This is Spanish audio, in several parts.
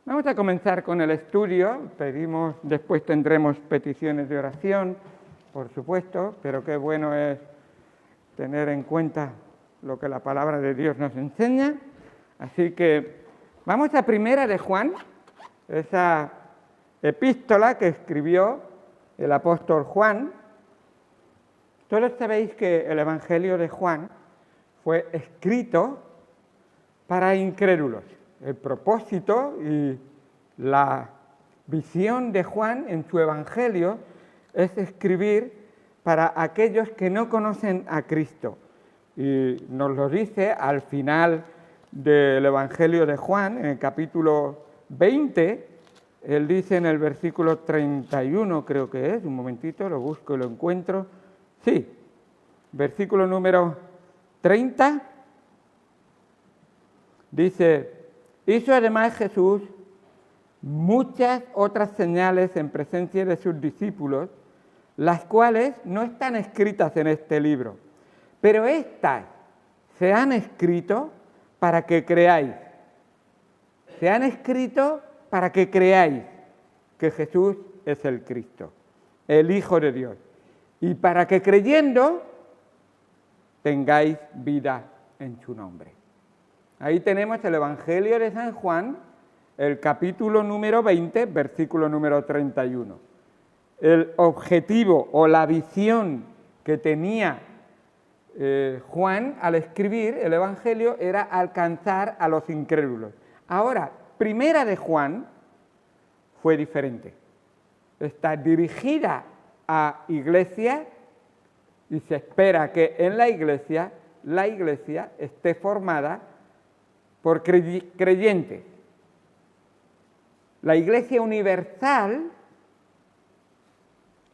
Vamos a comenzar con el estudio. Después tendremos peticiones de oración, por supuesto, pero qué bueno es tener en cuenta lo que la palabra de Dios nos enseña. Así que vamos a Primera de Juan, esa epístola que escribió el apóstol Juan. Todos sabéis que el Evangelio de Juan fue escrito para incrédulos. El propósito y la visión de Juan en su Evangelio es escribir para aquellos que no conocen a Cristo. Y nos lo dice al final del Evangelio de Juan, en el capítulo 20, él dice en el versículo 31, creo que es, un momentito, lo busco y lo encuentro. Sí, versículo número 30, dice: hizo además Jesús muchas otras señales en presencia de sus discípulos, las cuales no están escritas en este libro, pero estas se han escrito para que creáis. Se han escrito para que creáis que Jesús es el Cristo, el Hijo de Dios, y para que creyendo tengáis vida en su nombre. Ahí tenemos el Evangelio de San Juan, el capítulo número 20, versículo número 31. El objetivo o la visión que tenía Juan al escribir el Evangelio era alcanzar a los incrédulos. Ahora, Primera de Juan fue diferente. Está dirigida a iglesias y se espera que en la iglesia esté formada por creyentes. La iglesia universal,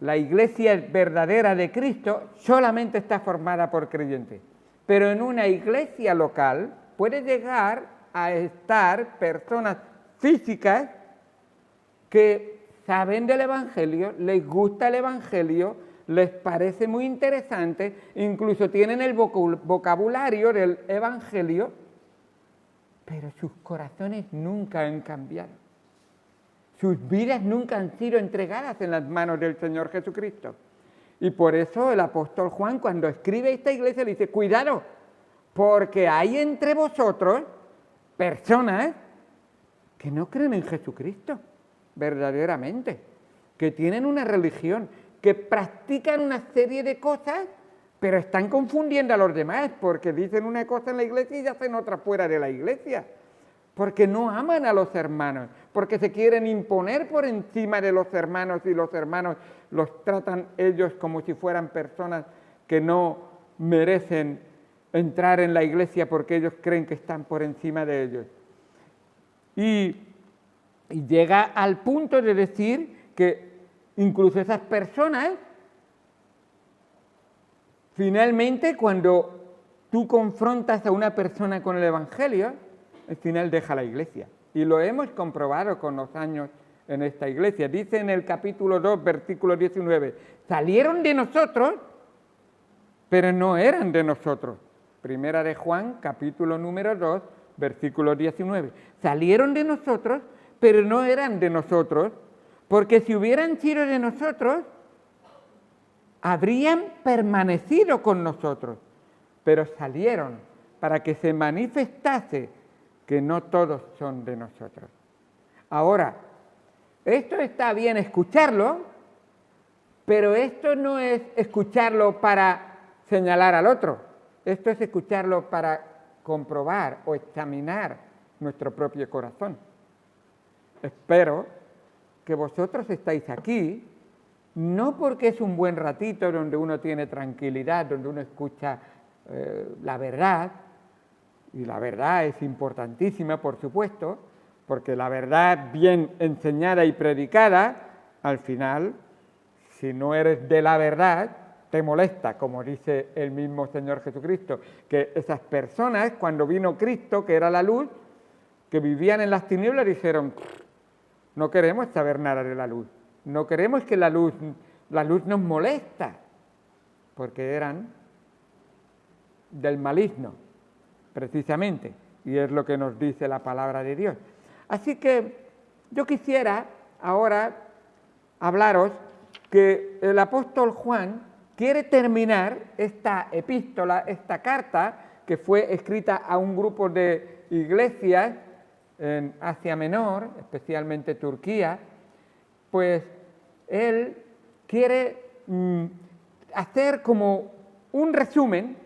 la iglesia verdadera de Cristo, solamente está formada por creyentes. Pero en una iglesia local puede llegar a estar personas físicas que saben del Evangelio, les gusta el Evangelio, les parece muy interesante, incluso tienen el vocabulario del Evangelio, pero sus corazones nunca han cambiado. Sus vidas nunca han sido entregadas en las manos del Señor Jesucristo. Y por eso el apóstol Juan, cuando escribe a esta iglesia, le dice: cuidado, porque hay entre vosotros personas que no creen en Jesucristo verdaderamente, que tienen una religión, que practican una serie de cosas, pero están confundiendo a los demás, porque dicen una cosa en la iglesia y hacen otra fuera de la iglesia, porque no aman a los hermanos, porque se quieren imponer por encima de los hermanos y los hermanos los tratan ellos como si fueran personas que no merecen entrar en la iglesia porque ellos creen que están por encima de ellos. Y llega al punto de decir que incluso esas personas, finalmente, cuando tú confrontas a una persona con el Evangelio, al final deja la iglesia. Y lo hemos comprobado con los años en esta iglesia. Dice en el capítulo 2, versículo 19, salieron de nosotros, pero no eran de nosotros. Primera de Juan, capítulo número 2, versículo 19. Salieron de nosotros, pero no eran de nosotros, porque si hubieran sido de nosotros, habrían permanecido con nosotros, pero salieron para que se manifestase que no todos son de nosotros. Ahora, esto está bien escucharlo, pero esto no es escucharlo para señalar al otro, esto es escucharlo para comprobar o examinar nuestro propio corazón. Espero que vosotros estáis aquí, no porque es un buen ratito donde uno tiene tranquilidad, donde uno escucha la verdad, y la verdad es importantísima, por supuesto, porque la verdad bien enseñada y predicada, al final, si no eres de la verdad, te molesta, como dice el mismo Señor Jesucristo, que esas personas, cuando vino Cristo, que era la luz, que vivían en las tinieblas, dijeron: no queremos saber nada de la luz, no queremos que la luz nos molesta, porque eran del maligno, precisamente, y es lo que nos dice la palabra de Dios. Así que Yo quisiera ahora hablaros que el apóstol Juan quiere terminar esta epístola, esta carta, que fue escrita a un grupo de iglesias en Asia Menor, especialmente Turquía, pues él quiere hacer como un resumen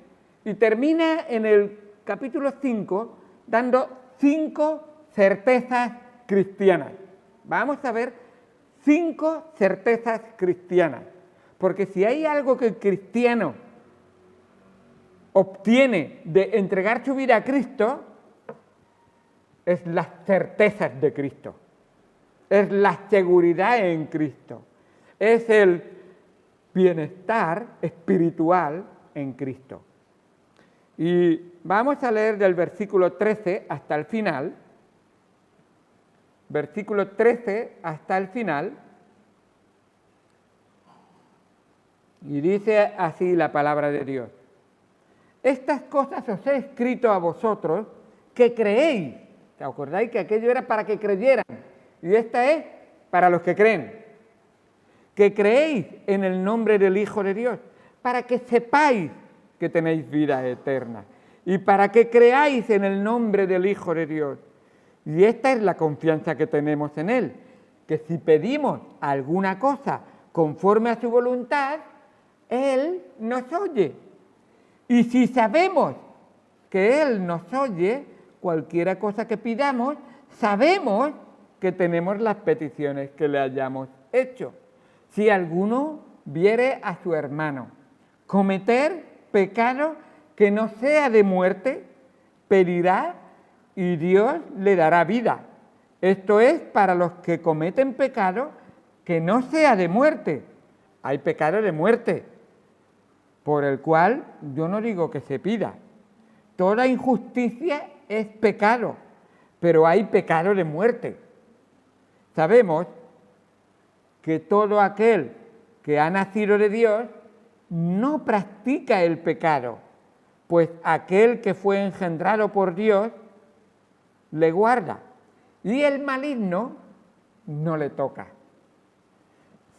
y termina en el capítulo 5 dando 5 certezas cristianas. Vamos a ver 5 certezas cristianas, porque si hay algo que el cristiano obtiene de entregar su vida a Cristo, es las certezas de Cristo, es la seguridad en Cristo, es el bienestar espiritual en Cristo. Y vamos a leer del versículo 13 hasta el final, versículo 13 hasta el final, y dice así la palabra de Dios: estas cosas os he escrito a vosotros que creéis. ¿Te acordáis que aquello era para que creyeran? Y esta es para los que creen. Que creéis en el nombre del Hijo de Dios, para que sepáis que tenéis vida eterna, y para que creáis en el nombre del Hijo de Dios. Y esta es la confianza que tenemos en Él, que si pedimos alguna cosa conforme a su voluntad, Él nos oye. Y si sabemos que Él nos oye, cualquiera cosa que pidamos, sabemos que tenemos las peticiones que le hayamos hecho. Si alguno viere a su hermano cometer pecado que no sea de muerte, pedirá y Dios le dará vida. Esto es para los que cometen pecado que no sea de muerte. Hay pecado de muerte, por el cual yo no digo que se pida. Toda injusticia es pecado, pero hay pecado de muerte. Sabemos que todo aquel que ha nacido de Dios no practica el pecado, pues aquel que fue engendrado por Dios le guarda y el maligno no le toca.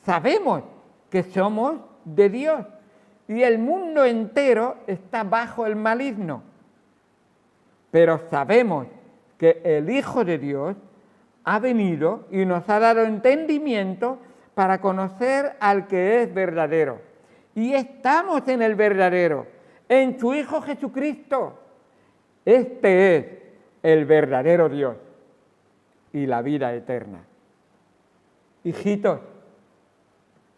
Sabemos que somos de Dios y el mundo entero está bajo el maligno, pero sabemos que el Hijo de Dios ha venido y nos ha dado entendimiento para conocer al que es verdadero. Y estamos en el verdadero, en su Hijo Jesucristo. Este es el verdadero Dios y la vida eterna. Hijitos,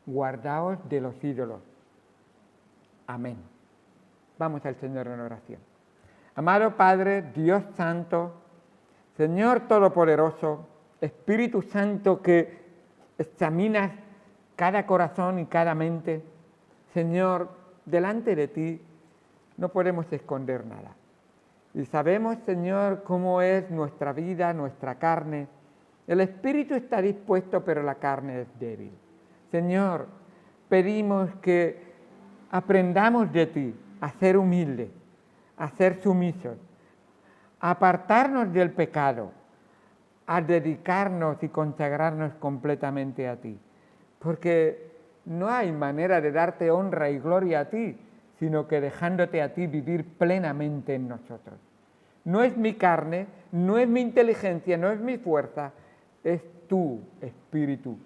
guardaos de los ídolos. Amén. Vamos al Señor en oración. Amado Padre, Dios Santo, Señor Todopoderoso, Espíritu Santo que examinas cada corazón y cada mente, Señor, delante de ti no podemos esconder nada. Y sabemos, Señor, cómo es nuestra vida, nuestra carne. El espíritu está dispuesto, pero la carne es débil. Señor, pedimos que aprendamos de ti a ser humildes, a ser sumisos, a apartarnos del pecado, a dedicarnos y consagrarnos completamente a ti. Porque no hay manera de darte honra y gloria a ti, sino que dejándote a ti vivir plenamente en nosotros. No es mi carne, no es mi inteligencia, no es mi fuerza, es tu Espíritu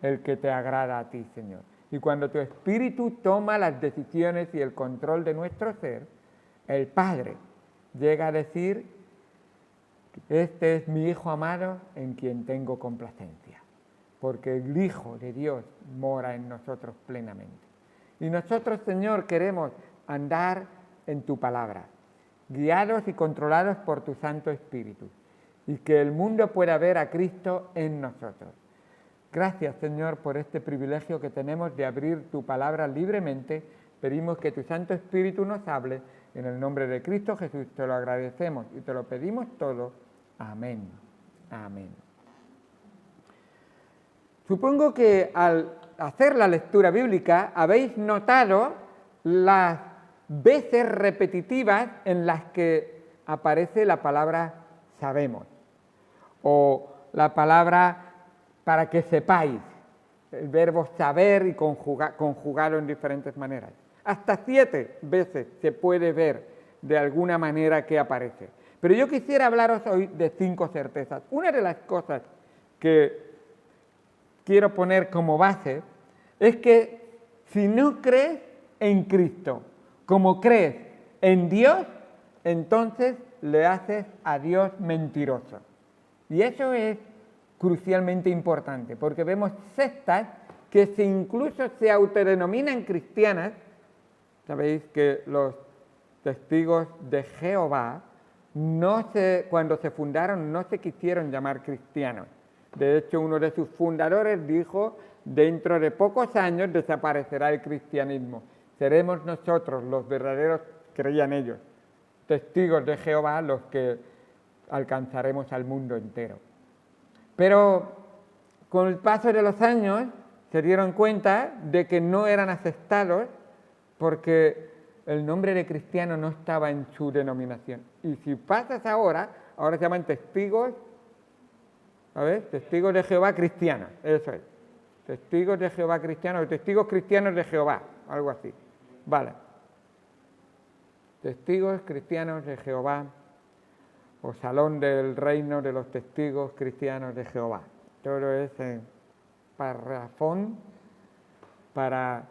el que te agrada a ti, Señor. Y cuando tu Espíritu toma las decisiones y el control de nuestro ser, el Padre llega a decir: este es mi Hijo amado en quien tengo complacencia, porque el Hijo de Dios mora en nosotros plenamente. Y nosotros, Señor, queremos andar en tu palabra, guiados y controlados por tu Santo Espíritu, y que el mundo pueda ver a Cristo en nosotros. Gracias, Señor, por este privilegio que tenemos de abrir tu palabra libremente. Pedimos que tu Santo Espíritu nos hable. En el nombre de Cristo Jesús te lo agradecemos y te lo pedimos todo. Amén. Amén. Supongo que al hacer la lectura bíblica habéis notado las veces repetitivas en las que aparece la palabra sabemos o la palabra para que sepáis. El verbo saber y conjugarlo en diferentes maneras. Hasta 7 veces se puede ver de alguna manera que aparece. Pero yo quisiera hablaros hoy de 5 certezas. Una de las cosas que quiero poner como base es que si no crees en Cristo como crees en Dios, entonces le haces a Dios mentiroso. Y eso es crucialmente importante, porque vemos sectas que incluso se autodenominan cristianas. Sabéis que los testigos de Jehová, cuando se fundaron, no se quisieron llamar cristianos. De hecho, uno de sus fundadores dijo: dentro de pocos años desaparecerá el cristianismo. Seremos nosotros, los verdaderos, creían ellos, testigos de Jehová, los que alcanzaremos al mundo entero. Pero con el paso de los años se dieron cuenta de que no eran aceptados porque el nombre de cristiano no estaba en su denominación. Y si pasas ahora se llaman testigos, testigos de Jehová cristianos, eso es. Testigos de Jehová cristianos, o testigos cristianos de Jehová, algo así. Vale. Testigos cristianos de Jehová, o Salón del Reino de los Testigos Cristianos de Jehová. Todo es en parrafón para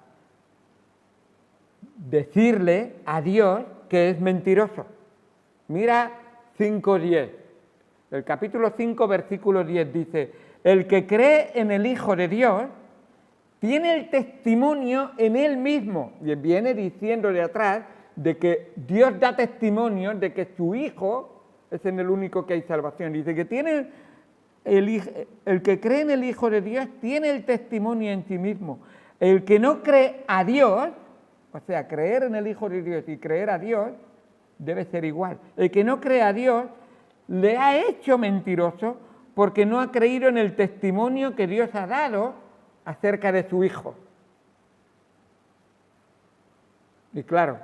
decirle a Dios que es mentiroso. Mira 5:10. El capítulo 5, versículo 10 dice: el que cree en el Hijo de Dios tiene el testimonio en él mismo. Y viene diciendo de atrás de que Dios da testimonio de que su Hijo es en el único que hay salvación. Dice que el que cree en el Hijo de Dios tiene el testimonio en sí mismo. El que no cree a Dios, o sea, creer en el Hijo de Dios y creer a Dios, debe ser igual. El que no cree a Dios le ha hecho mentiroso porque no ha creído en el testimonio que Dios ha dado acerca de su Hijo. Y claro,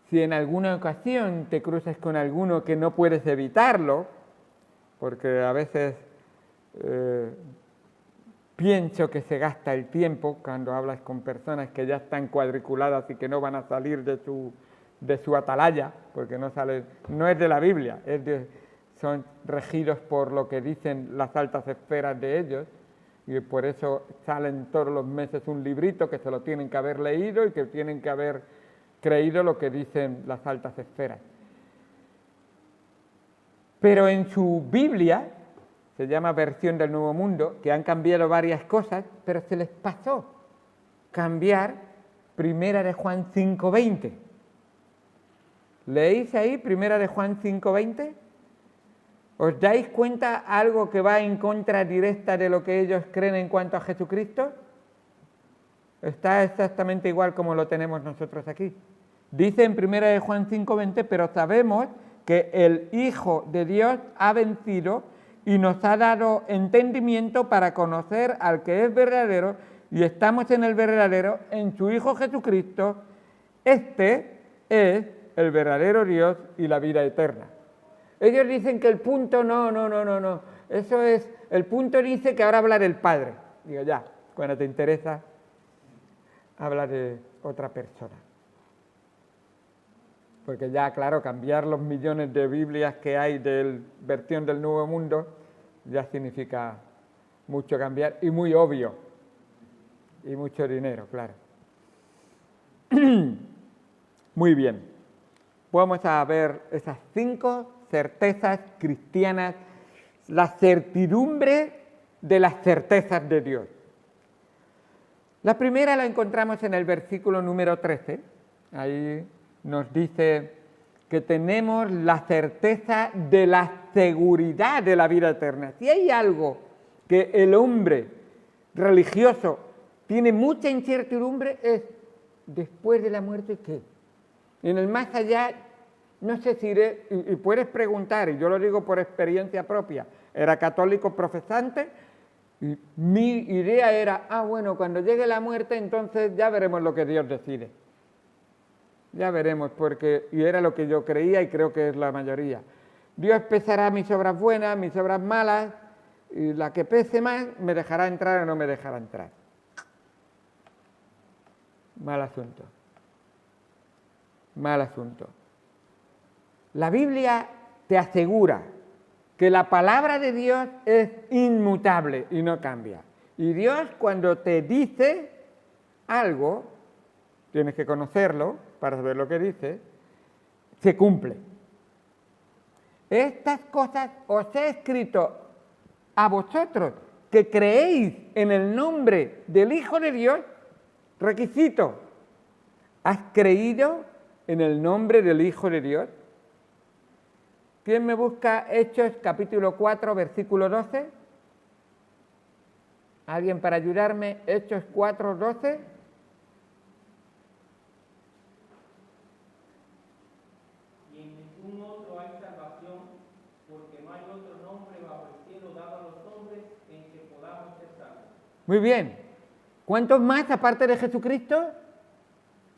si en alguna ocasión te cruzas con alguno que no puedes evitarlo, porque a veces pienso que se gasta el tiempo cuando hablas con personas que ya están cuadriculadas y que no van a salir de su atalaya, porque no es de la Biblia, son regidos por lo que dicen las altas esferas de ellos, y por eso salen todos los meses un librito que se lo tienen que haber leído y que tienen que haber creído lo que dicen las altas esferas. Pero en su Biblia, se llama Versión del Nuevo Mundo, que han cambiado varias cosas, pero se les pasó cambiar 1 de Juan 5:20. ¿Leéis ahí 1 de Juan 5:20? ¿Os dais cuenta algo que va en contra directa de lo que ellos creen en cuanto a Jesucristo? Está exactamente igual como lo tenemos nosotros aquí. Dice en 1 de Juan 5:20: pero sabemos que el Hijo de Dios ha vencido y nos ha dado entendimiento para conocer al que es verdadero, y estamos en el verdadero, en su Hijo Jesucristo. Este es el verdadero Dios y la vida eterna. Ellos dicen que el punto no. Eso es, el punto dice que ahora habla del Padre. Digo, ya, cuando te interesa, habla de otra persona. Porque ya, claro, cambiar los millones de Biblias que hay de Versión del Nuevo Mundo ya significa mucho cambiar y muy obvio. Y mucho dinero, claro. Muy bien. Vamos a ver esas 5 certezas cristianas, la certidumbre de las certezas de Dios. La primera la encontramos en el versículo número 13. Ahí nos dice que tenemos la certeza de la seguridad de la vida eterna. Si hay algo que el hombre religioso tiene mucha incertidumbre, es después de la muerte, ¿qué? En el más allá, no sé si iré, y puedes preguntar, y yo lo digo por experiencia propia, era católico profesante, y mi idea era, bueno, cuando llegue la muerte, entonces ya veremos lo que Dios decide. Ya veremos, y era lo que yo creía y creo que es la mayoría. Dios pesará mis obras buenas, mis obras malas, y la que pese más me dejará entrar o no me dejará entrar. Mal asunto. Mal asunto. La Biblia te asegura que la palabra de Dios es inmutable y no cambia. Y Dios, cuando te dice algo, tienes que conocerlo para saber lo que dice, se cumple. Estas cosas os he escrito a vosotros que creéis en el nombre del Hijo de Dios. Requisito: ¿has creído en el nombre del Hijo de Dios? ¿Quién me busca Hechos capítulo 4, versículo 12? ¿Alguien para ayudarme? Hechos 4, 12. Y en ningún otro hay salvación, porque no hay otro nombre bajo el cielo dado a los hombres en que podamos ser salvos. Muy bien. ¿Cuántos más aparte de Jesucristo?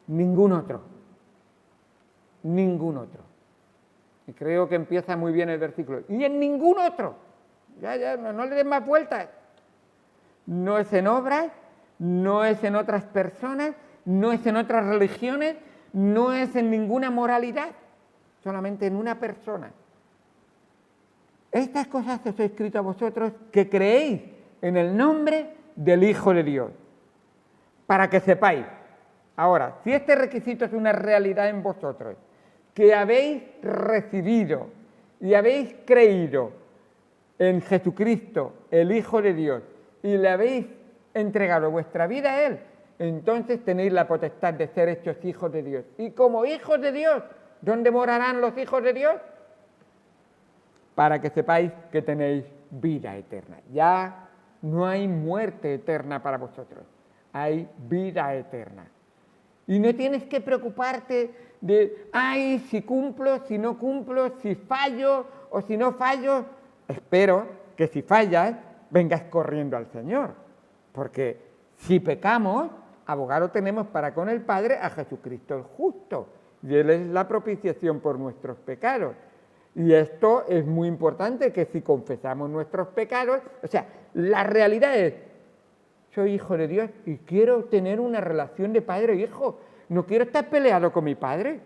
Ningún otro. Ningún otro. Y creo que empieza muy bien el versículo. Y en ningún otro. Ya, no le den más vueltas. No es en obras, no es en otras personas, no es en otras religiones, no es en ninguna moralidad, solamente en una persona. Estas cosas os he escrito a vosotros que creéis en el nombre del Hijo de Dios, para que sepáis. Ahora, si este requisito es una realidad en vosotros, que habéis recibido y habéis creído en Jesucristo, el Hijo de Dios, y le habéis entregado vuestra vida a Él, entonces tenéis la potestad de ser hechos hijos de Dios. Y como hijos de Dios, ¿dónde morarán los hijos de Dios? Para que sepáis que tenéis vida eterna. Ya no hay muerte eterna para vosotros, hay vida eterna. Y no tienes que preocuparte de, ay, si cumplo, si no cumplo, si fallo o si no fallo. Espero que si fallas, vengas corriendo al Señor, porque si pecamos, abogado tenemos para con el Padre a Jesucristo el justo, y Él es la propiciación por nuestros pecados. Y esto es muy importante, que si confesamos nuestros pecados, o sea, la realidad es, soy hijo de Dios y quiero tener una relación de padre e hijo. No quiero estar peleado con mi padre.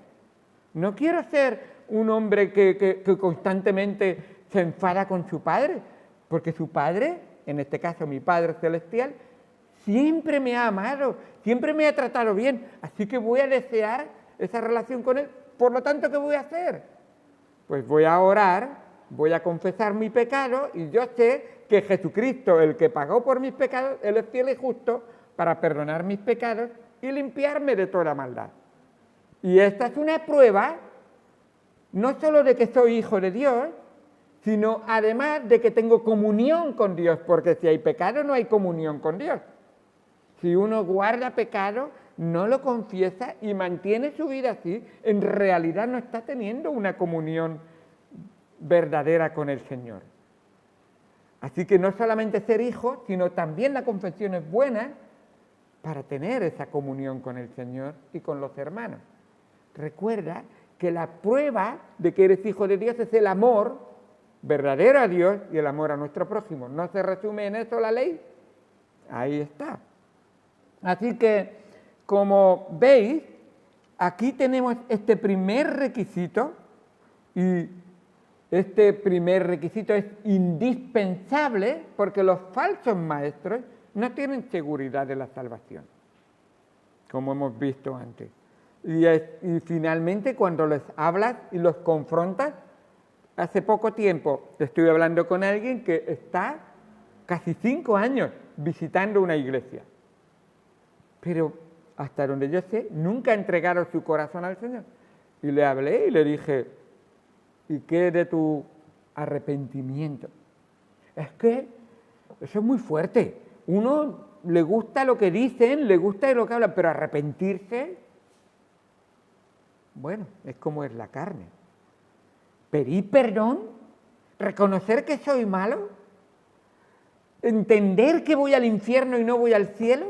No quiero ser un hombre que constantemente se enfada con su padre, porque su padre, en este caso mi Padre Celestial, siempre me ha amado, siempre me ha tratado bien, así que voy a desear esa relación con Él. Por lo tanto, ¿qué voy a hacer? Pues voy a orar, voy a confesar mi pecado, y yo sé que Jesucristo, el que pagó por mis pecados, Él es fiel y justo para perdonar mis pecados y limpiarme de toda maldad. Y esta es una prueba, no solo de que soy hijo de Dios, sino además de que tengo comunión con Dios, porque si hay pecado no hay comunión con Dios. Si uno guarda pecado, no lo confiesa y mantiene su vida así, en realidad no está teniendo una comunión verdadera con el Señor. Así que no solamente ser hijo, sino también la confesión es buena para tener esa comunión con el Señor y con los hermanos. Recuerda que la prueba de que eres hijo de Dios es el amor verdadero a Dios y el amor a nuestro prójimo. ¿No se resume en eso la ley? Ahí está. Así que, como veis, aquí tenemos este primer requisito, y este primer requisito es indispensable porque los falsos maestros no tienen seguridad de la salvación, como hemos visto antes. Y finalmente, cuando les hablas y los confrontas, hace poco tiempo estuve hablando con alguien que está casi 5 años visitando una iglesia, pero hasta donde yo sé, nunca ha entregado su corazón al Señor. Y le hablé y le dije, ¿y qué de tu arrepentimiento? Es que eso es muy fuerte. Uno le gusta lo que dicen, le gusta lo que hablan, pero arrepentirse, bueno, es como es la carne. Pedir perdón, reconocer que soy malo, entender que voy al infierno y no voy al cielo,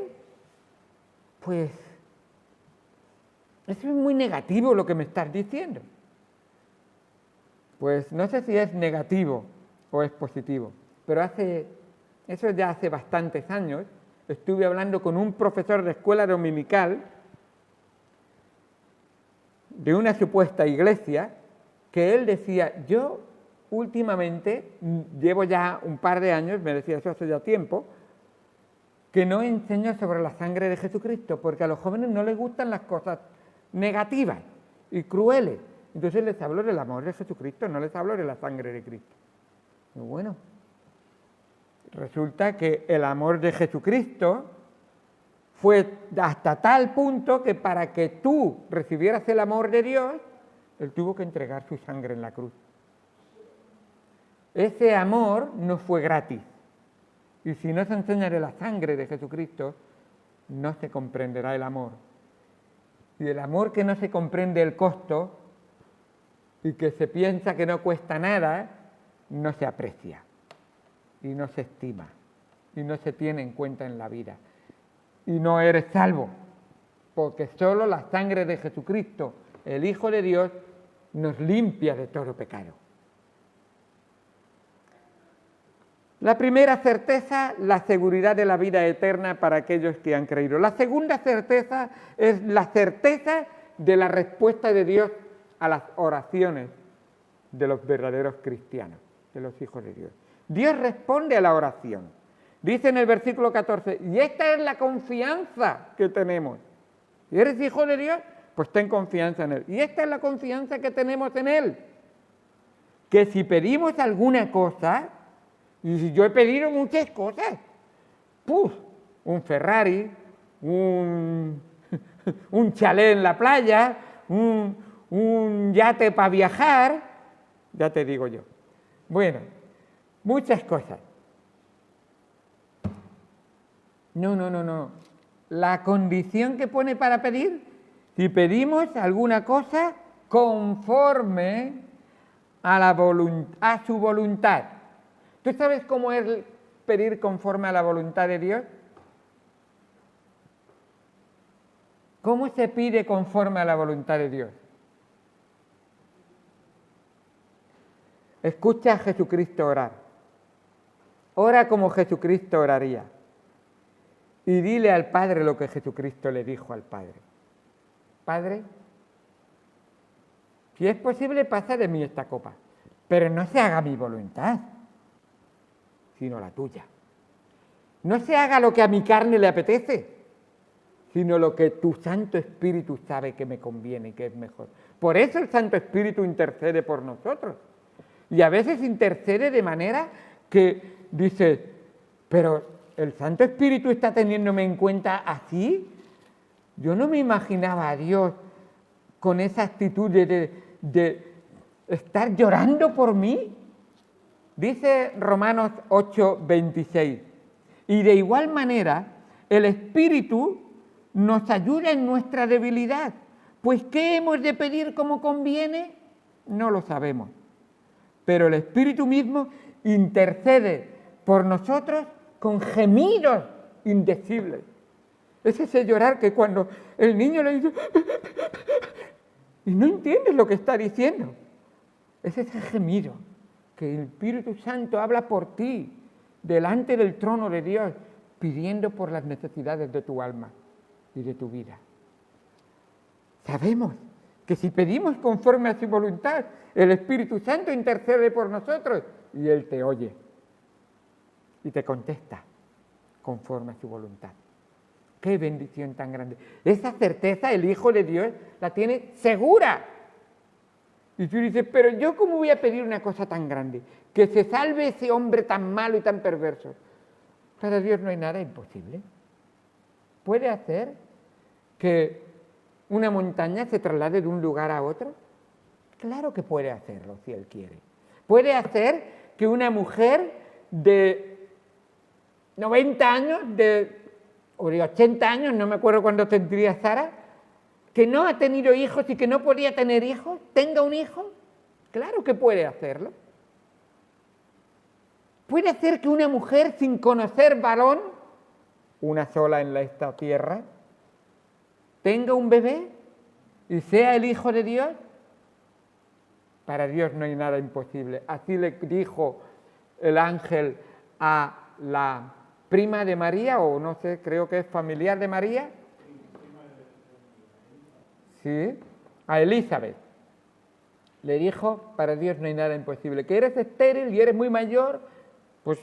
pues eso es muy negativo lo que me estás diciendo. Pues no sé si es negativo o es positivo. pero eso ya hace bastantes años, estuve hablando con un profesor de escuela dominical de una supuesta iglesia, que él decía, yo últimamente, llevo ya un par de años, me decía eso hace ya tiempo, que no enseño sobre la sangre de Jesucristo, porque a los jóvenes no les gustan las cosas negativas y crueles. Entonces les hablo del amor de Jesucristo, no les hablo de la sangre de Cristo. Y bueno, resulta que el amor de Jesucristo fue hasta tal punto que para que tú recibieras el amor de Dios, Él tuvo que entregar su sangre en la cruz. Ese amor no fue gratis. Y si no se enseña de la sangre de Jesucristo, no se comprenderá el amor. Y el amor que no se comprende el costo y que se piensa que no cuesta nada, no se aprecia y no se estima y no se tiene en cuenta en la vida. Y no eres salvo, porque solo la sangre de Jesucristo, el Hijo de Dios, nos limpia de todo pecado. La primera certeza, la seguridad de la vida eterna para aquellos que han creído. La segunda certeza es la certeza de la respuesta de Dios a las oraciones de los verdaderos cristianos, de los hijos de Dios. Dios responde a la oración. Dice en el versículo 14, y esta es la confianza que tenemos. Si eres hijo de Dios, pues ten confianza en Él. Y esta es la confianza que tenemos en Él. Que si pedimos alguna cosa, y si yo he pedido muchas cosas, un Ferrari, un chalet en la playa, un yate para viajar, ya te digo yo. Bueno, muchas cosas. No. La condición que pone para pedir, si pedimos alguna cosa conforme a su voluntad. ¿Tú sabes cómo es pedir conforme a la voluntad de Dios? ¿Cómo se pide conforme a la voluntad de Dios? Escucha a Jesucristo orar. Ora como Jesucristo oraría. Y dile al Padre lo que Jesucristo le dijo al Padre. Padre, si es posible, pasa de mí esta copa, pero no se haga mi voluntad, sino la tuya. No se haga lo que a mi carne le apetece, sino lo que tu Santo Espíritu sabe que me conviene y que es mejor. Por eso el Santo Espíritu intercede por nosotros. Y a veces intercede de manera que dice, pero ¿el Santo Espíritu está teniéndome en cuenta así? Yo no me imaginaba a Dios con esa actitud de estar llorando por mí. Dice Romanos 8:26, y de igual manera el Espíritu nos ayuda en nuestra debilidad, pues ¿qué hemos de pedir como conviene? No lo sabemos, pero el Espíritu mismo intercede por nosotros con gemidos indecibles. Es ese llorar que cuando el niño le dice y no entiendes lo que está diciendo, es ese gemido que el Espíritu Santo habla por ti delante del trono de Dios, pidiendo por las necesidades de tu alma y de tu vida. Sabemos que si pedimos conforme a su voluntad, el Espíritu Santo intercede por nosotros y Él te oye y te contesta conforme a su voluntad. ¡Qué bendición tan grande! Esa certeza el Hijo de Dios la tiene segura. Y tú dices, pero yo ¿cómo voy a pedir una cosa tan grande? Que se salve ese hombre tan malo y tan perverso. Para Dios no hay nada imposible. ¿Puede hacer que una montaña se traslade de un lugar a otro? Claro que puede hacerlo si Él quiere. Puede hacer que una mujer de 90 años, o de 80 años, no me acuerdo cuándo tendría Sara, que no ha tenido hijos y que no podía tener hijos, tenga un hijo. Claro que puede hacerlo. Puede hacer que una mujer sin conocer varón, una sola en esta tierra, tenga un bebé y sea el Hijo de Dios. Para Dios no hay nada imposible. Así le dijo el ángel a la prima de María, o no sé, creo que es familiar de María. Sí, a Elizabeth. Le dijo, para Dios no hay nada imposible, que eres estéril y eres muy mayor, pues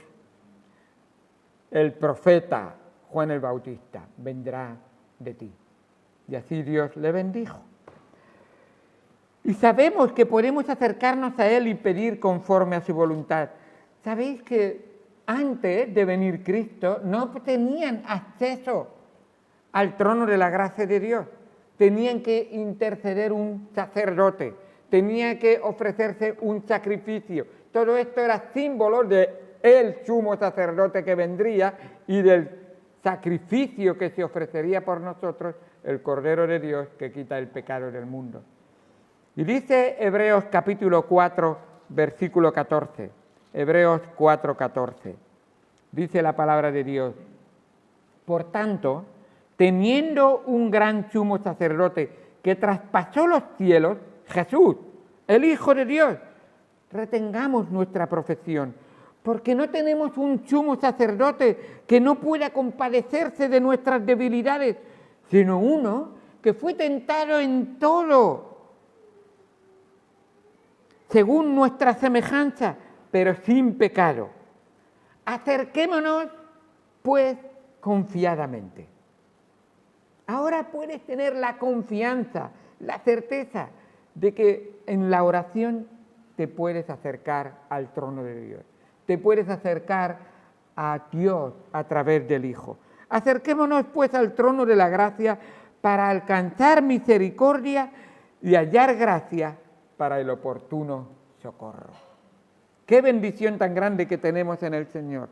el profeta Juan el Bautista vendrá de ti. Y así Dios le bendijo. Y sabemos que podemos acercarnos a Él y pedir conforme a su voluntad. ¿Sabéis que antes de venir Cristo no tenían acceso al trono de la gracia de Dios? Tenían que interceder un sacerdote, tenía que ofrecerse un sacrificio. Todo esto era símbolo de el sumo sacerdote que vendría y del sacrificio que se ofrecería por nosotros, el Cordero de Dios que quita el pecado del mundo. Y dice Hebreos capítulo 4, versículo 14, Hebreos 4, 14, dice la palabra de Dios: por tanto, teniendo un gran sumo sacerdote que traspasó los cielos, Jesús, el Hijo de Dios, retengamos nuestra profesión, porque no tenemos un sumo sacerdote que no pueda compadecerse de nuestras debilidades, sino uno que fue tentado en todo, según nuestra semejanza, pero sin pecado. Acerquémonos, pues, confiadamente. Ahora puedes tener la confianza, la certeza de que en la oración te puedes acercar al trono de Dios. Te puedes acercar a Dios a través del Hijo. Acerquémonos, pues, al trono de la gracia para alcanzar misericordia y hallar gracia para el oportuno socorro. Qué bendición tan grande que tenemos en el Señor.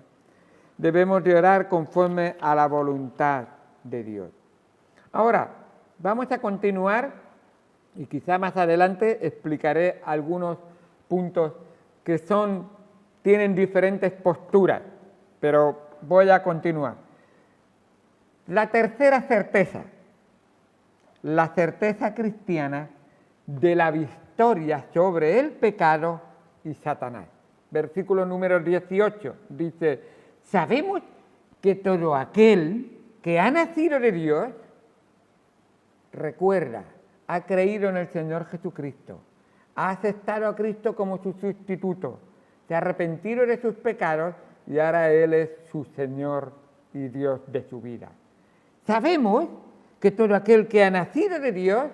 Debemos de orar conforme a la voluntad de Dios. Ahora, vamos a continuar y quizá más adelante explicaré algunos puntos que tienen diferentes posturas, pero voy a continuar. La tercera certeza, la certeza cristiana de la victoria sobre el pecado y Satanás. Versículo número 18 dice: sabemos que todo aquel que ha nacido de Dios, recuerda, ha creído en el Señor Jesucristo, ha aceptado a Cristo como su sustituto, se ha arrepentido de sus pecados y ahora Él es su Señor y Dios de su vida. Sabemos que todo aquel que ha nacido de Dios,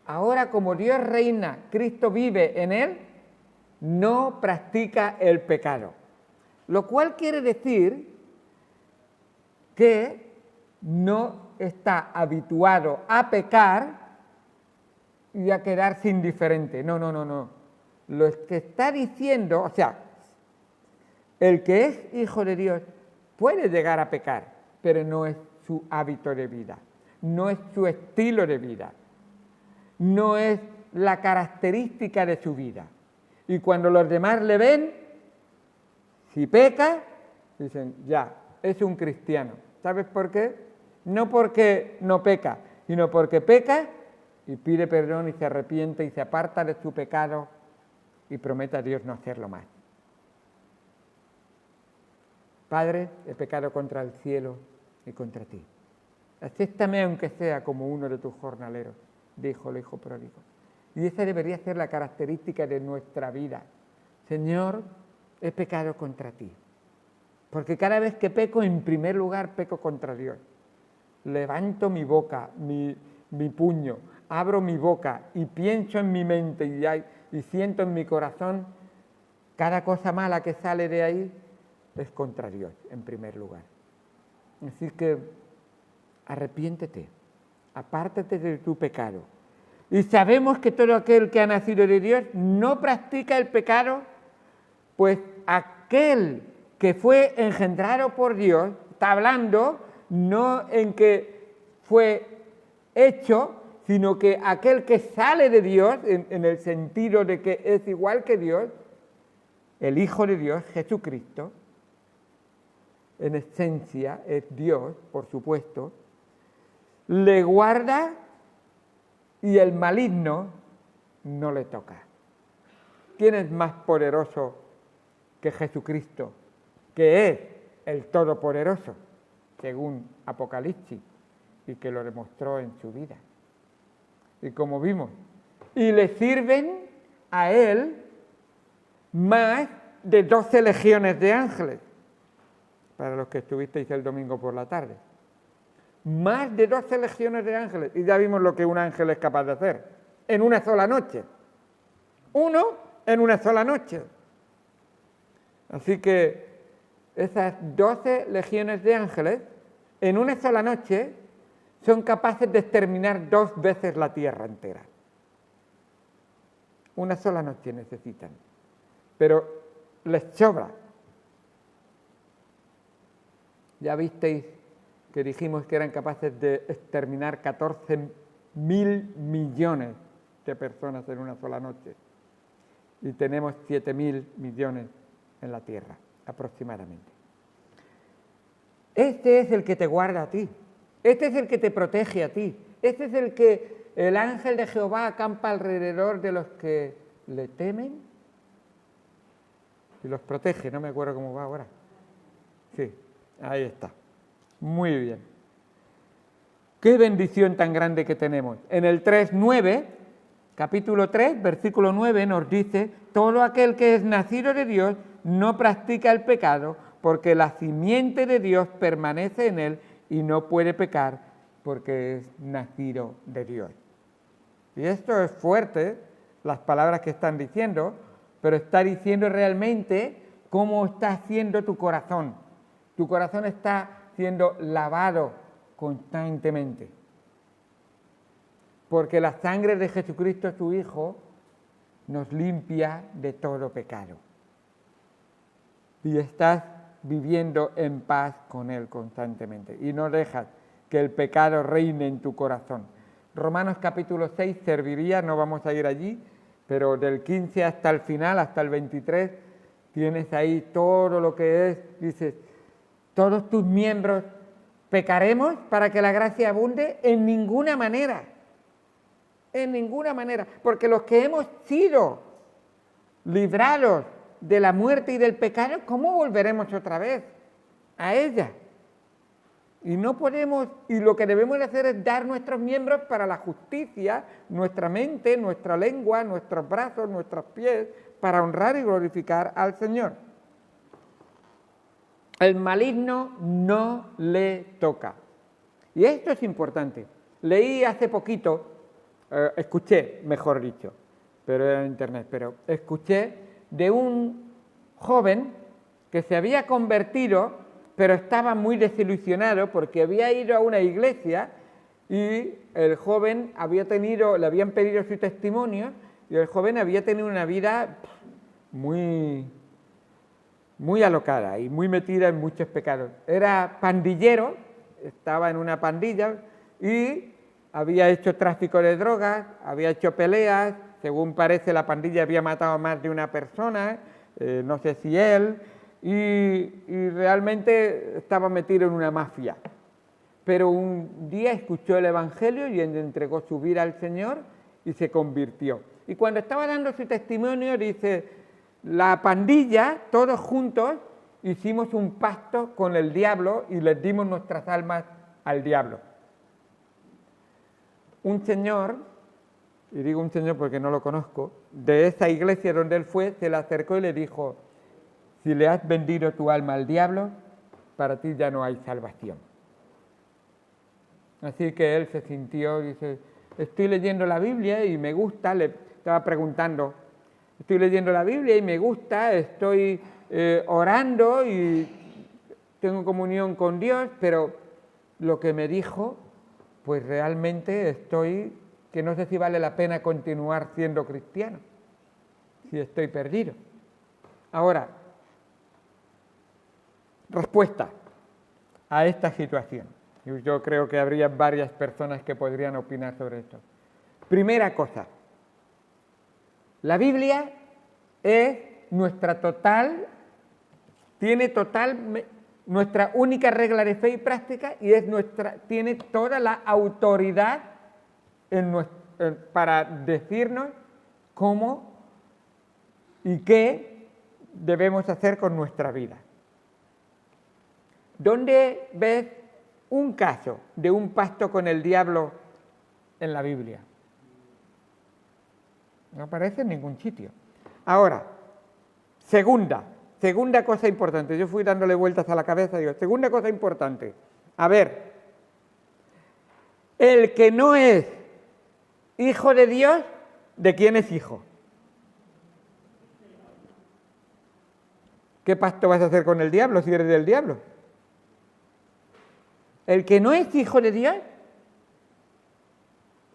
ahora como Dios reina, Cristo vive en él, no practica el pecado. Lo cual quiere decir que no está habituado a pecar y a quedarse indiferente. No. Lo que está diciendo, o sea, el que es hijo de Dios puede llegar a pecar, pero no es su hábito de vida, no es su estilo de vida, no es la característica de su vida. Y cuando los demás le ven, si peca, dicen, ya, es un cristiano. ¿Sabes por qué? No porque no peca, sino porque peca y pide perdón y se arrepiente y se aparta de su pecado y promete a Dios no hacerlo más. Padre, he pecado contra el cielo y contra ti. Acéptame aunque sea como uno de tus jornaleros, dijo el hijo pródigo. Y esa debería ser la característica de nuestra vida. Señor, he pecado contra ti. Porque cada vez que peco, en primer lugar, peco contra Dios. Levanto mi boca, mi puño, abro mi boca y pienso en mi mente y siento en mi corazón cada cosa mala que sale de ahí es contra Dios, en primer lugar. Así que arrepiéntete, apártate de tu pecado. Y sabemos que todo aquel que ha nacido de Dios no practica el pecado, pues aquel que fue engendrado por Dios, está hablando no en que fue hecho, sino que aquel que sale de Dios, en el sentido de que es igual que Dios, el Hijo de Dios, Jesucristo, en esencia es Dios, por supuesto, le guarda y el maligno no le toca. ¿Quién es más poderoso que Jesucristo, que es el Todopoderoso, según Apocalipsis, y que lo demostró en su vida. Y como vimos, y le sirven a él más de 12 legiones de ángeles, para los que estuvisteis el domingo por la tarde. Más de 12 legiones de ángeles, y ya vimos lo que un ángel es capaz de hacer, en una sola noche. Uno en una sola noche. Así que esas 12 legiones de ángeles, en una sola noche, son capaces de exterminar 2 veces la tierra entera. Una sola noche necesitan, pero les sobra. Ya visteis que dijimos que eran capaces de exterminar 14.000 millones de personas en una sola noche. Y tenemos 7.000 millones en la tierra, aproximadamente. Este es el que te guarda a ti. Este es el que te protege a ti. Este es el que el ángel de Jehová acampa alrededor de los que le temen y los protege. No me acuerdo cómo va ahora. Sí, ahí está. Muy bien. Qué bendición tan grande que tenemos. En el 3:9, capítulo 3, versículo 9, nos dice: todo aquel que es nacido de Dios no practica el pecado, porque la simiente de Dios permanece en él y no puede pecar porque es nacido de Dios. Y esto es fuerte, las palabras que están diciendo, pero está diciendo realmente cómo está haciendo tu corazón. Tu corazón está siendo lavado constantemente. Porque la sangre de Jesucristo, su Hijo, nos limpia de todo pecado. Y estás viviendo en paz con Él constantemente. Y no dejas que el pecado reine en tu corazón. Romanos capítulo 6 serviría, no vamos a ir allí, pero del 15 hasta el final, hasta el 23, tienes ahí todo lo que es, dices, todos tus miembros pecaremos para que la gracia abunde. En ninguna manera, porque los que hemos sido librados de la muerte y del pecado, ¿cómo volveremos otra vez a ella? Y no podemos, y lo que debemos de hacer es dar nuestros miembros para la justicia, nuestra mente, nuestra lengua, nuestros brazos, nuestros pies, para honrar y glorificar al Señor. El maligno no le toca. Y esto es importante. Leí hace poquito, escuché, mejor dicho, pero era en internet, pero escuché de un joven que se había convertido, pero estaba muy desilusionado porque había ido a una iglesia y el joven le habían pedido su testimonio y el joven había tenido una vida muy alocada y muy metida en muchos pecados. Era pandillero, estaba en una pandilla y había hecho tráfico de drogas, había hecho peleas, según parece la pandilla había matado a más de una persona, no sé si él, y realmente estaba metido en una mafia. Pero un día escuchó el Evangelio y entregó su vida al Señor y se convirtió. Y cuando estaba dando su testimonio dice, la pandilla, todos juntos, hicimos un pacto con el diablo y les dimos nuestras almas al diablo. Un señor, y digo un señor porque no lo conozco, de esa iglesia donde él fue, se le acercó y le dijo, si le has vendido tu alma al diablo, para ti ya no hay salvación. Así que él se sintió, dice, estoy leyendo la Biblia y me gusta, le estaba preguntando, estoy leyendo la Biblia y me gusta, estoy orando y tengo comunión con Dios, pero lo que me dijo, pues realmente que no sé si vale la pena continuar siendo cristiano, si estoy perdido. Ahora, respuesta a esta situación. Yo creo que habría varias personas que podrían opinar sobre esto. Primera cosa, la Biblia es nuestra única regla de fe y práctica y tiene toda la autoridad para decirnos cómo y qué debemos hacer con nuestra vida. ¿Dónde ves un caso de un pacto con el diablo en la Biblia? No aparece en ningún sitio. Ahora, segunda cosa importante. Yo fui dándole vueltas a la cabeza y digo, segunda cosa importante. A ver, el que no es hijo de Dios, ¿de quién es hijo? ¿Qué pacto vas a hacer con el diablo si eres del diablo? El que no es hijo de Dios,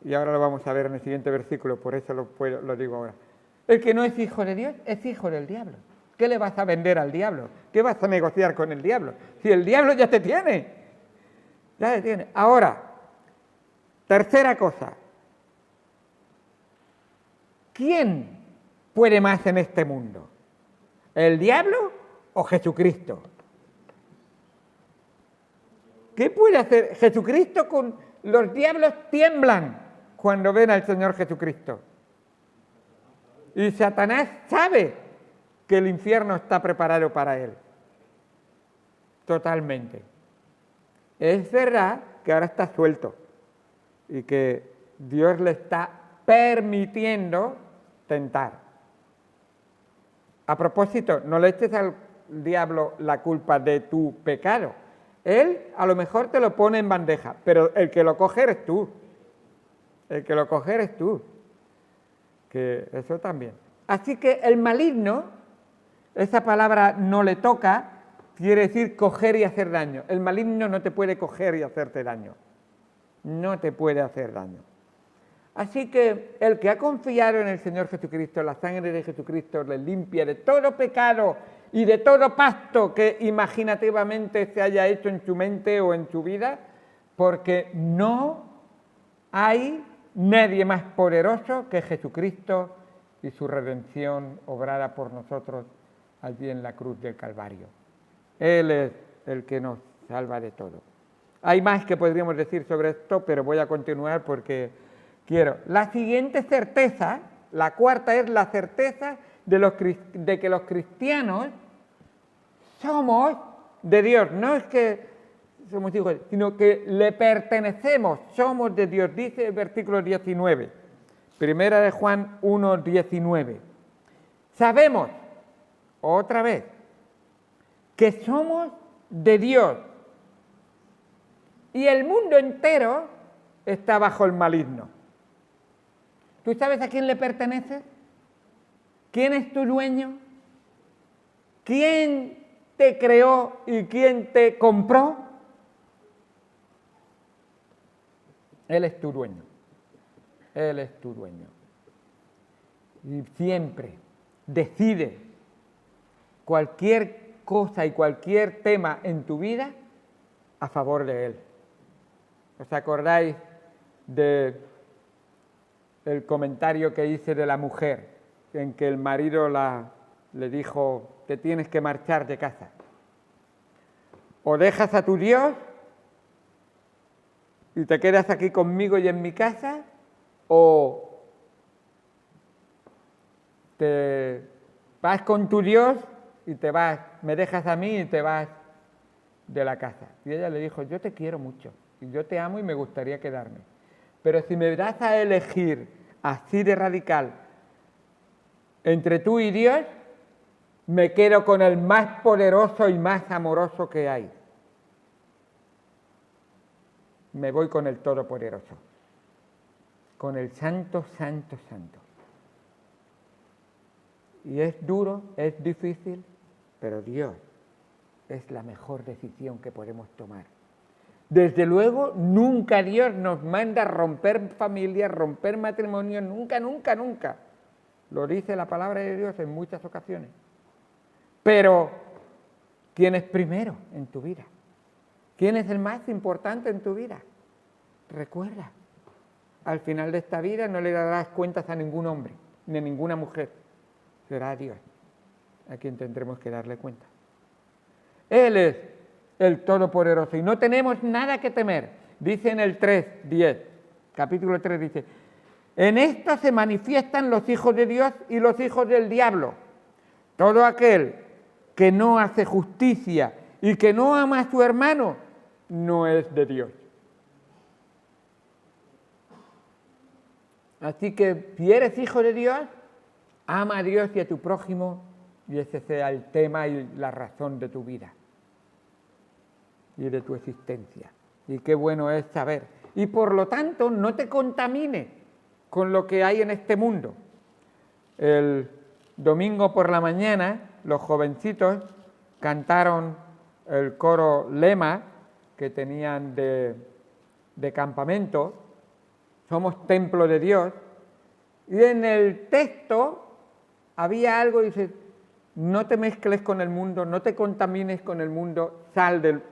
y ahora lo vamos a ver en el siguiente versículo, por eso lo digo ahora. El que no es hijo de Dios es hijo del diablo. ¿Qué le vas a vender al diablo? ¿Qué vas a negociar con el diablo? Si el diablo ya te tiene. Ya te tiene. Ahora, tercera cosa. ¿Quién puede más en este mundo? ¿El diablo o Jesucristo? ¿Qué puede hacer Jesucristo con los diablos? Tiemblan cuando ven al Señor Jesucristo. Y Satanás sabe que el infierno está preparado para él. Totalmente. Es verdad que ahora está suelto y que Dios le está permitiendo tentar. A propósito, no le eches al diablo la culpa de tu pecado. Él a lo mejor te lo pone en bandeja, pero el que lo coge eres tú. El que lo coge eres tú. Que eso también. Así que el maligno, esa palabra no le toca, quiere decir coger y hacer daño. El maligno no te puede coger y hacerte daño. No te puede hacer daño. Así que el que ha confiado en el Señor Jesucristo, la sangre de Jesucristo le limpia de todo pecado y de todo pacto que imaginativamente se haya hecho en su mente o en su vida, porque no hay nadie más poderoso que Jesucristo y su redención obrada por nosotros allí en la cruz del Calvario. Él es el que nos salva de todo. Hay más que podríamos decir sobre esto, pero voy a continuar porque quiero. La siguiente certeza, la cuarta, es la certeza de que los cristianos somos de Dios. No es que somos hijos, sino que le pertenecemos, somos de Dios. Dice el versículo 19, primera de Juan 1, 19. Sabemos, otra vez, que somos de Dios y el mundo entero está bajo el maligno. ¿Tú sabes a quién le perteneces? ¿Quién es tu dueño? ¿Quién te creó y quién te compró? Él es tu dueño. Él es tu dueño. Y siempre decide cualquier cosa y cualquier tema en tu vida a favor de Él. ¿Os acordáis del comentario que hice de la mujer, en que el marido le dijo, te tienes que marchar de casa? O dejas a tu Dios y te quedas aquí conmigo y en mi casa, o te vas con tu Dios y te vas, me dejas a mí y te vas de la casa. Y ella le dijo, yo te quiero mucho, y yo te amo y me gustaría quedarme. Pero si me das a elegir así de radical entre tú y Dios, me quedo con el más poderoso y más amoroso que hay. Me voy con el Todopoderoso, con el Santo, Santo, Santo. Y es duro, es difícil, pero Dios es la mejor decisión que podemos tomar. Desde luego, nunca Dios nos manda romper familias, romper matrimonios, nunca, nunca, nunca. Lo dice la palabra de Dios en muchas ocasiones. Pero, ¿quién es primero en tu vida? ¿Quién es el más importante en tu vida? Recuerda, al final de esta vida no le darás cuentas a ningún hombre, ni a ninguna mujer. Será a Dios a quien tendremos que darle cuenta. Él es el Todopoderoso y no tenemos nada que temer. Dice en el 3:10, capítulo 3 dice, en esto se manifiestan los hijos de Dios y los hijos del diablo. Todo aquel que no hace justicia y que no ama a su hermano no es de Dios. Así que si eres hijo de Dios, ama a Dios y a tu prójimo, y ese sea el tema y la razón de tu vida y de tu existencia. Y qué bueno es saber. Y por lo tanto, no te contamines con lo que hay en este mundo. El domingo por la mañana, los jovencitos cantaron el coro Lema que tenían de campamento, somos templo de Dios, y en el texto había algo, dice, no te mezcles con el mundo, no te contamines con el mundo,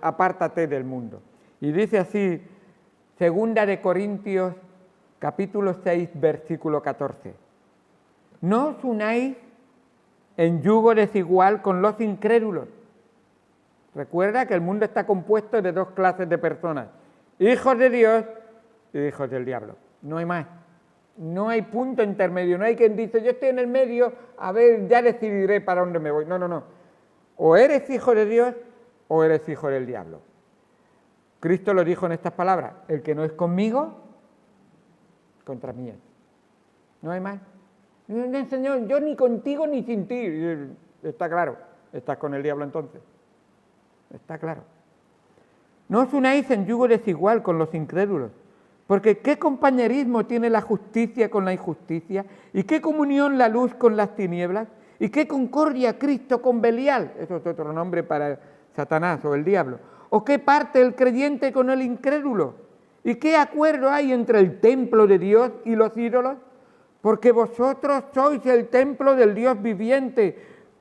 apártate del mundo. Y dice así, 2 de Corintios, capítulo 6, versículo 14. No os unáis en yugo desigual con los incrédulos. Recuerda que el mundo está compuesto de dos clases de personas, hijos de Dios y hijos del diablo. No hay más. No hay punto intermedio, no hay quien dice, yo estoy en el medio, a ver, ya decidiré para dónde me voy. No, no, no. O eres hijo de Dios o eres hijo del diablo. Cristo lo dijo en estas palabras, el que no es conmigo, contra mí es. No hay más. No, Señor, yo ni contigo ni sin ti. Está claro, estás con el diablo entonces. Está claro. No os unáis en yugo desigual con los incrédulos, porque ¿qué compañerismo tiene la justicia con la injusticia? ¿Y qué comunión la luz con las tinieblas? ¿Y qué concordia Cristo con Belial? Eso es otro nombre para Satanás o el diablo. ¿O qué parte el creyente con el incrédulo? ¿Y qué acuerdo hay entre el templo de Dios y los ídolos? Porque vosotros sois el templo del Dios viviente,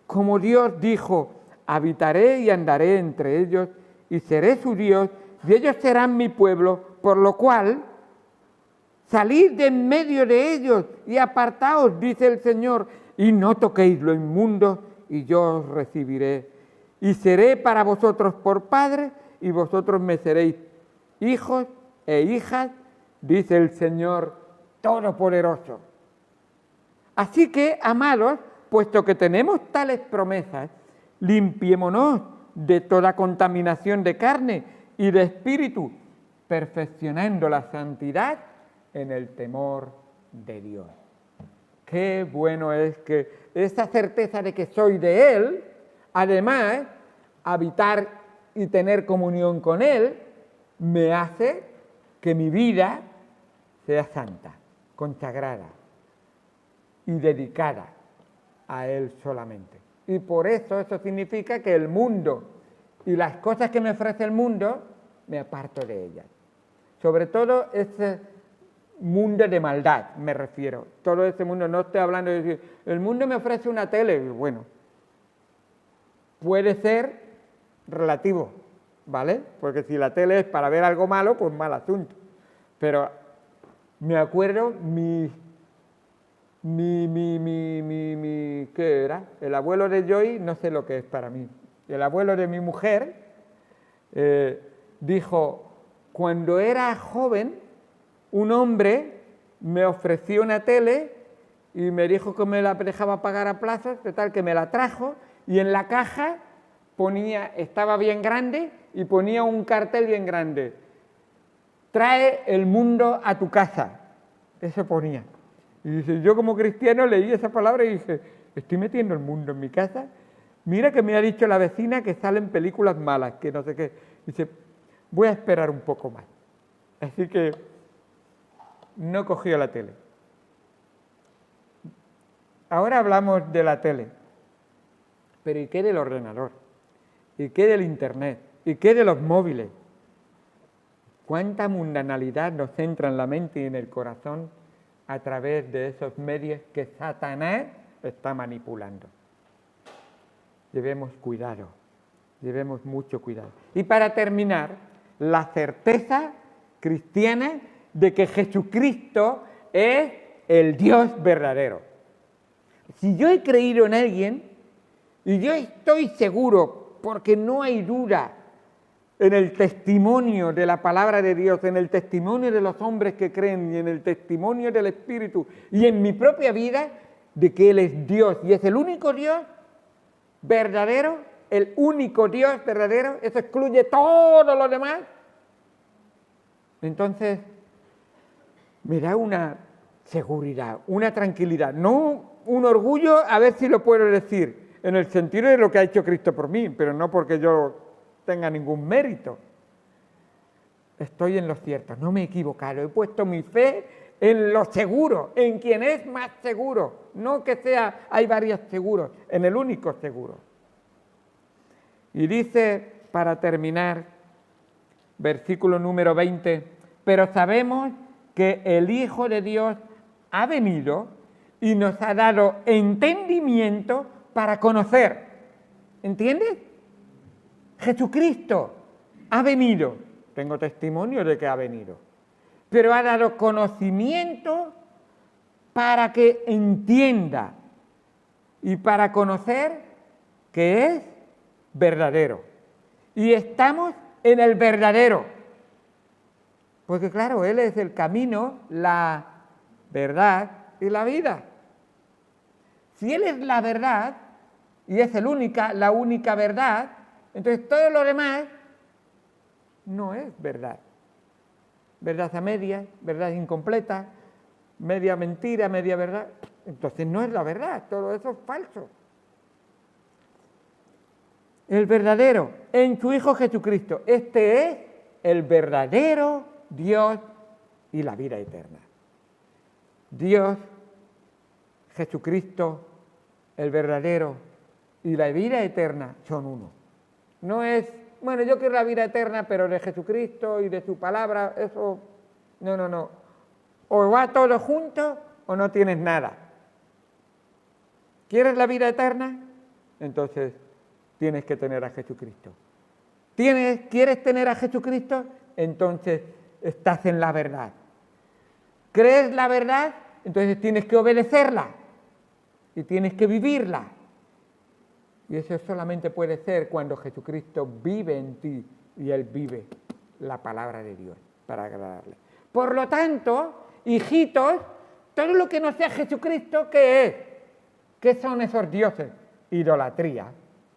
como Dios dijo, habitaré y andaré entre ellos, y seré su Dios, y ellos serán mi pueblo, por lo cual, salid de en medio de ellos y apartaos, dice el Señor, y no toquéis lo inmundo, y yo os recibiré. Y seré para vosotros por padre, y vosotros me seréis hijos e hijas, dice el Señor Todopoderoso. Así que, amados, puesto que tenemos tales promesas, limpiémonos de toda contaminación de carne y de espíritu, perfeccionando la santidad en el temor de Dios. Qué bueno es que esa certeza de que soy de Él, además, habitar y tener comunión con Él, me hace que mi vida sea santa, consagrada y dedicada a Él solamente. Y por eso significa que el mundo y las cosas que me ofrece el mundo, me aparto de ellas. Sobre todo ese mundo de maldad, me refiero. Todo ese mundo, no estoy hablando de decir, el mundo me ofrece una tele. Bueno, puede ser relativo, ¿vale? Porque si la tele es para ver algo malo, pues mal asunto. Pero me acuerdo, ¿qué era? El abuelo de Joy, no sé lo que es para mí. El abuelo de mi mujer dijo, cuando era joven, un hombre me ofreció una tele y me dijo que me la dejaba pagar a plazos, de tal que me la trajo, y en la caja ponía, estaba bien grande y ponía un cartel bien grande, trae el mundo a tu casa. Eso ponía. Y dice, yo como cristiano leí esa palabra y dije, estoy metiendo el mundo en mi casa. Mira que me ha dicho la vecina que salen películas malas, que no sé qué. Dice, voy a esperar un poco más. Así que no cogió la tele. Ahora hablamos de la tele. Pero ¿y qué del ordenador? ¿Y qué del internet? ¿Y qué de los móviles? ¿Cuánta mundanalidad nos entra en la mente y en el corazón a través de esos medios que Satanás está manipulando? Llevemos cuidado, llevemos mucho cuidado. Y para terminar, la certeza cristiana de que Jesucristo es el Dios verdadero. Si yo he creído en alguien, y yo estoy seguro, porque no hay duda en el testimonio de la palabra de Dios, en el testimonio de los hombres que creen y en el testimonio del Espíritu y en mi propia vida, de que Él es Dios y es el único Dios verdadero, el único Dios verdadero, eso excluye todo lo demás, entonces me da una seguridad, una tranquilidad, no un orgullo, a ver si lo puedo decir, en el sentido de lo que ha hecho Cristo por mí, pero no porque yo tenga ningún mérito. Estoy en lo cierto, no me he equivocado, he puesto mi fe en lo seguro, en quien es más seguro, no que sea, hay varios seguros, en el único seguro. Y dice, para terminar, versículo número 20, pero sabemos que el Hijo de Dios ha venido y nos ha dado entendimiento para conocer. ¿Entiendes? Jesucristo ha venido. Tengo testimonio de que ha venido. Pero ha dado conocimiento para que entienda y para conocer que es verdadero. Y estamos en el verdadero. Porque claro, Él es el camino, la verdad y la vida. Si Él es la verdad y es la única verdad, entonces todo lo demás no es verdad. Verdad a medias, verdad incompleta, media mentira, media verdad. Entonces no es la verdad, todo eso es falso. El verdadero, en su Hijo Jesucristo. Este es el verdadero Dios y la vida eterna. Dios, Jesucristo, el verdadero y la vida eterna son uno. No es, bueno, yo quiero la vida eterna, pero de Jesucristo y de su palabra, eso, no. O va todo junto o no tienes nada. ¿Quieres la vida eterna? Entonces tienes que tener a Jesucristo. ¿Quieres tener a Jesucristo? Entonces estás en la verdad. ¿Crees la verdad? Entonces tienes que obedecerla y tienes que vivirla. Y eso solamente puede ser cuando Jesucristo vive en ti y Él vive la palabra de Dios para agradarle. Por lo tanto, hijitos, todo lo que no sea Jesucristo, ¿qué es? ¿Qué son esos dioses? Idolatría.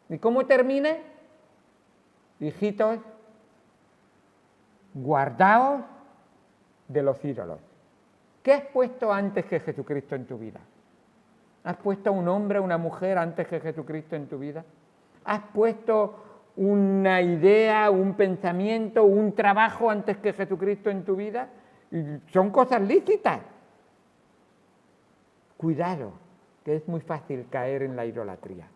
¿Y cómo termina? Hijitos, guardaos de los ídolos. ¿Qué has puesto antes que Jesucristo en tu vida? ¿Has puesto un hombre o una mujer antes que Jesucristo en tu vida? ¿Has puesto una idea, un pensamiento, un trabajo antes que Jesucristo en tu vida? Y son cosas lícitas. Cuidado, que es muy fácil caer en la idolatría.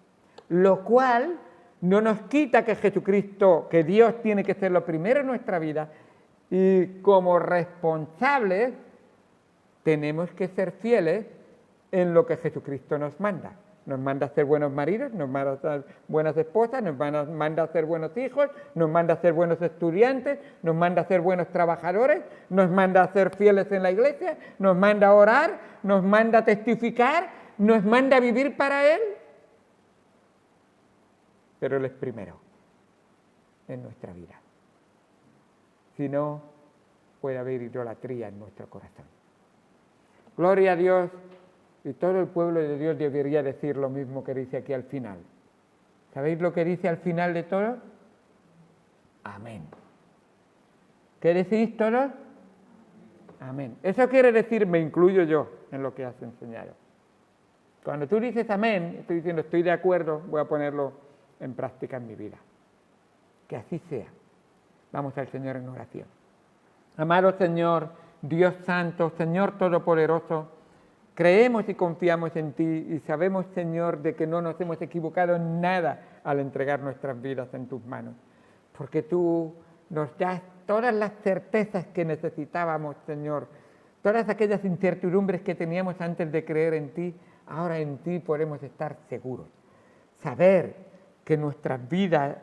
Lo cual no nos quita que Jesucristo, que Dios tiene que ser lo primero en nuestra vida y como responsables tenemos que ser fieles en lo que Jesucristo nos manda. Nos manda a ser buenos maridos, nos manda a ser buenas esposas, nos manda a ser buenos hijos, nos manda a ser buenos estudiantes, nos manda a ser buenos trabajadores, nos manda a ser fieles en la iglesia, nos manda a orar, nos manda a testificar, nos manda a vivir para Él. Pero Él es primero en nuestra vida. Si no, puede haber idolatría en nuestro corazón. Gloria a Dios. Y todo el pueblo de Dios debería decir lo mismo que dice aquí al final. ¿Sabéis lo que dice al final de todo? Amén. ¿Qué decís todos? Amén. Eso quiere decir, me incluyo yo en lo que has enseñado. Cuando tú dices amén, estoy diciendo estoy de acuerdo, voy a ponerlo en práctica en mi vida. Que así sea. Vamos al Señor en oración. Amado Señor, Dios Santo, Señor Todopoderoso, creemos y confiamos en ti y sabemos, Señor, de que no nos hemos equivocado en nada al entregar nuestras vidas en tus manos, porque tú nos das todas las certezas que necesitábamos, Señor, todas aquellas incertidumbres que teníamos antes de creer en ti, ahora en ti podemos estar seguros, saber que nuestra vida,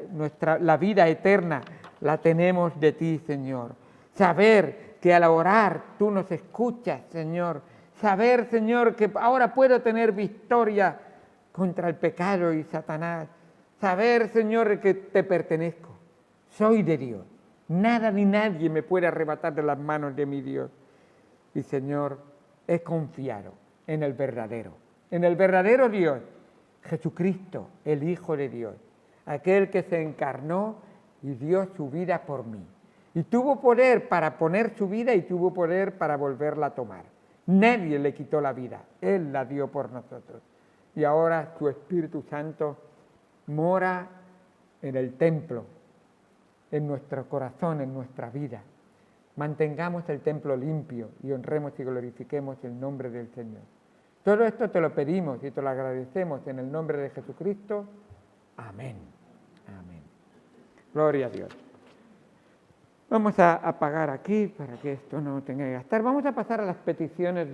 la vida eterna la tenemos de ti, Señor, saber que al orar tú nos escuchas, Señor, saber, Señor, que ahora puedo tener victoria contra el pecado y Satanás. Saber, Señor, que te pertenezco. Soy de Dios. Nada ni nadie me puede arrebatar de las manos de mi Dios. Y, Señor, he confiado en el verdadero Dios, Jesucristo, el Hijo de Dios. aquel que se encarnó y dio su vida por mí. Y tuvo poder para poner su vida y tuvo poder para volverla a tomar. Nadie le quitó la vida, Él la dio por nosotros. Y ahora su Espíritu Santo mora en el templo, en nuestro corazón, en nuestra vida. Mantengamos el templo limpio y honremos y glorifiquemos el nombre del Señor. Todo esto te lo pedimos y te lo agradecemos en el nombre de Jesucristo. Amén. Amén. Gloria a Dios. Vamos a apagar aquí para que esto no tenga que gastar. Vamos a pasar a las peticiones de